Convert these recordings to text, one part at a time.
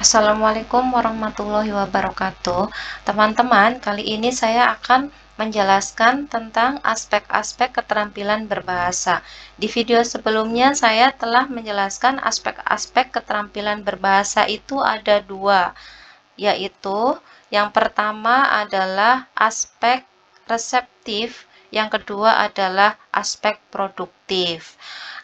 Assalamualaikum warahmatullahi wabarakatuh. Teman-teman, kali ini saya akan menjelaskan tentang aspek-aspek keterampilan berbahasa. Di video sebelumnya saya telah menjelaskan aspek-aspek keterampilan berbahasa itu ada dua, yaitu yang pertama adalah aspek reseptif, yang kedua adalah aspek produktif.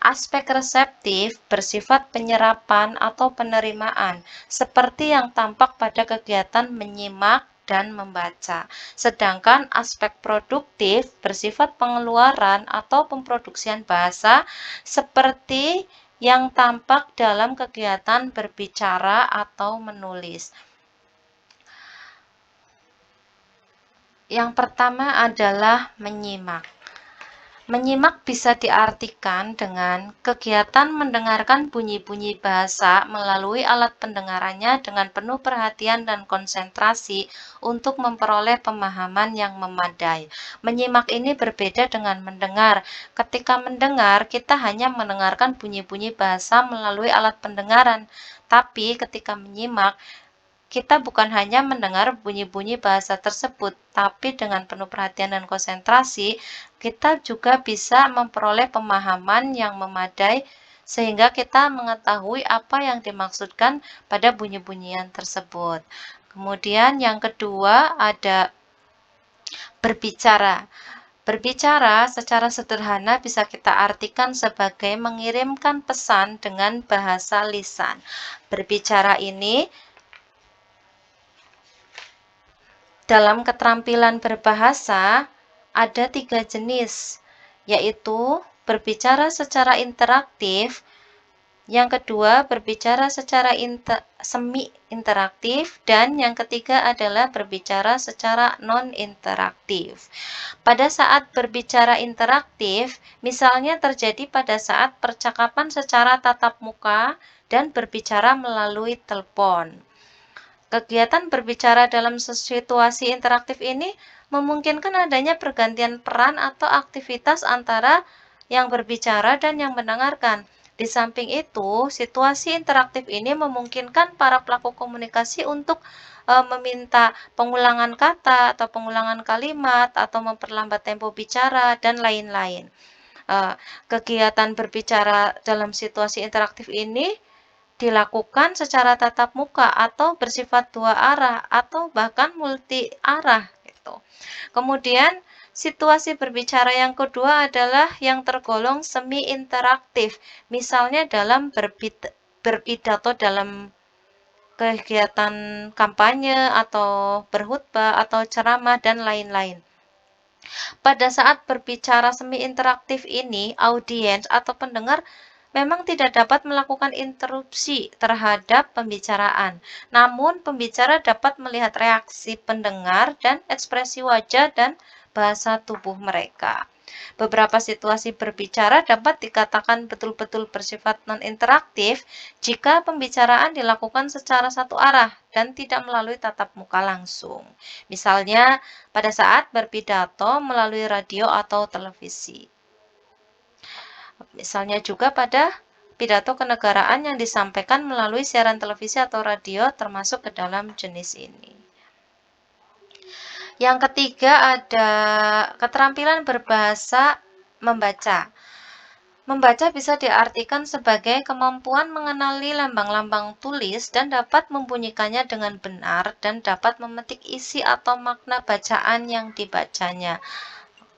Aspek reseptif bersifat penyerapan atau penerimaan, seperti yang tampak pada kegiatan menyimak dan membaca. Sedangkan aspek produktif bersifat pengeluaran atau pemproduksian bahasa, seperti yang tampak dalam kegiatan berbicara atau menulis. Yang pertama adalah menyimak. Menyimak bisa diartikan dengan kegiatan mendengarkan bunyi-bunyi bahasa melalui alat pendengarannya dengan penuh perhatian dan konsentrasi untuk memperoleh pemahaman yang memadai. Menyimak ini berbeda dengan mendengar. Ketika mendengar, kita hanya mendengarkan bunyi-bunyi bahasa melalui alat pendengaran. Tapi ketika menyimak, kita bukan hanya mendengar bunyi-bunyi bahasa tersebut, tapi dengan penuh perhatian dan konsentrasi, kita juga bisa memperoleh pemahaman yang memadai sehingga kita mengetahui apa yang dimaksudkan pada bunyi-bunyian tersebut. Kemudian yang kedua ada berbicara. Berbicara secara sederhana bisa kita artikan sebagai mengirimkan pesan dengan bahasa lisan. Berbicara ini dalam keterampilan berbahasa ada 3 jenis, yaitu berbicara secara interaktif, yang kedua berbicara secara semi-interaktif, dan yang ketiga adalah berbicara secara non-interaktif. Pada saat berbicara interaktif, misalnya terjadi pada saat percakapan secara tatap muka dan berbicara melalui telepon. Kegiatan berbicara dalam situasi interaktif ini memungkinkan adanya pergantian peran atau aktivitas antara yang berbicara dan yang mendengarkan. Di samping itu, situasi interaktif ini memungkinkan para pelaku komunikasi untuk meminta pengulangan kata atau pengulangan kalimat atau memperlambat tempo bicara dan lain-lain. Kegiatan berbicara dalam situasi interaktif ini dilakukan secara tatap muka atau bersifat dua arah atau bahkan multi arah gitu. Kemudian situasi berbicara yang kedua adalah yang tergolong semi interaktif, misalnya dalam berpidato dalam kegiatan kampanye atau berkhutbah atau ceramah dan lain-lain. Pada saat berbicara semi interaktif ini, audiens atau pendengar memang tidak dapat melakukan interupsi terhadap pembicaraan. Namun, pembicara dapat melihat reaksi pendengar dan ekspresi wajah dan bahasa tubuh mereka. Beberapa situasi berbicara dapat dikatakan betul-betul bersifat non-interaktif jika pembicaraan dilakukan secara satu arah dan tidak melalui tatap muka langsung. Misalnya, pada saat berpidato melalui radio atau televisi. Misalnya juga pada pidato kenegaraan yang disampaikan melalui siaran televisi atau radio termasuk ke dalam jenis ini. Yang ketiga ada keterampilan berbahasa membaca. Membaca bisa diartikan sebagai kemampuan mengenali lambang-lambang tulis dan dapat membunyikannya dengan benar dan dapat memetik isi atau makna bacaan yang dibacanya.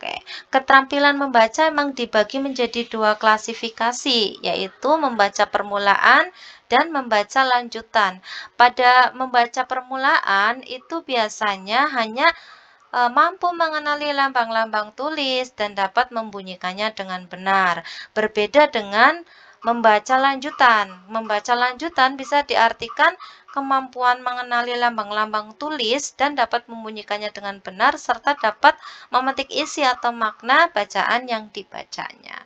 Oke, keterampilan membaca memang dibagi menjadi dua klasifikasi, yaitu membaca permulaan dan membaca lanjutan. Pada membaca permulaan itu biasanya hanya mampu mengenali lambang-lambang tulis dan dapat membunyikannya dengan benar. Berbeda dengan membaca lanjutan. Membaca lanjutan bisa diartikan kemampuan mengenali lambang-lambang tulis dan dapat membunyikannya dengan benar serta dapat memetik isi atau makna bacaan yang dibacanya.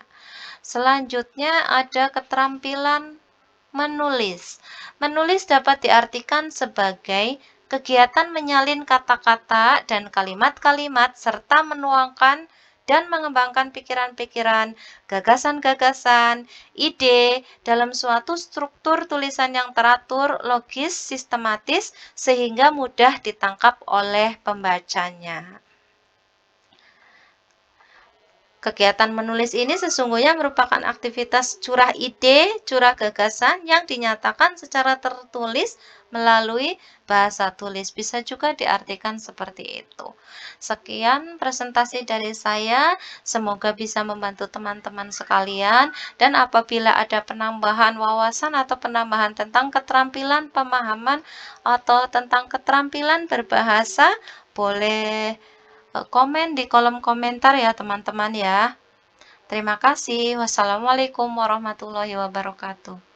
Selanjutnya ada keterampilan menulis. Menulis dapat diartikan sebagai kegiatan menyalin kata-kata dan kalimat-kalimat serta menuangkan dan mengembangkan pikiran-pikiran, gagasan-gagasan, ide dalam suatu struktur tulisan yang teratur, logis, sistematis, sehingga mudah ditangkap oleh pembacanya. Kegiatan menulis ini sesungguhnya merupakan aktivitas curah ide, curah gagasan yang dinyatakan secara tertulis melalui bahasa tulis. Bisa juga diartikan seperti itu. Sekian presentasi dari saya, semoga bisa membantu teman-teman sekalian, dan apabila ada penambahan wawasan atau penambahan tentang keterampilan pemahaman atau tentang keterampilan berbahasa, boleh komen di kolom komentar ya teman-teman ya. Terima kasih. Wassalamualaikum warahmatullahi wabarakatuh.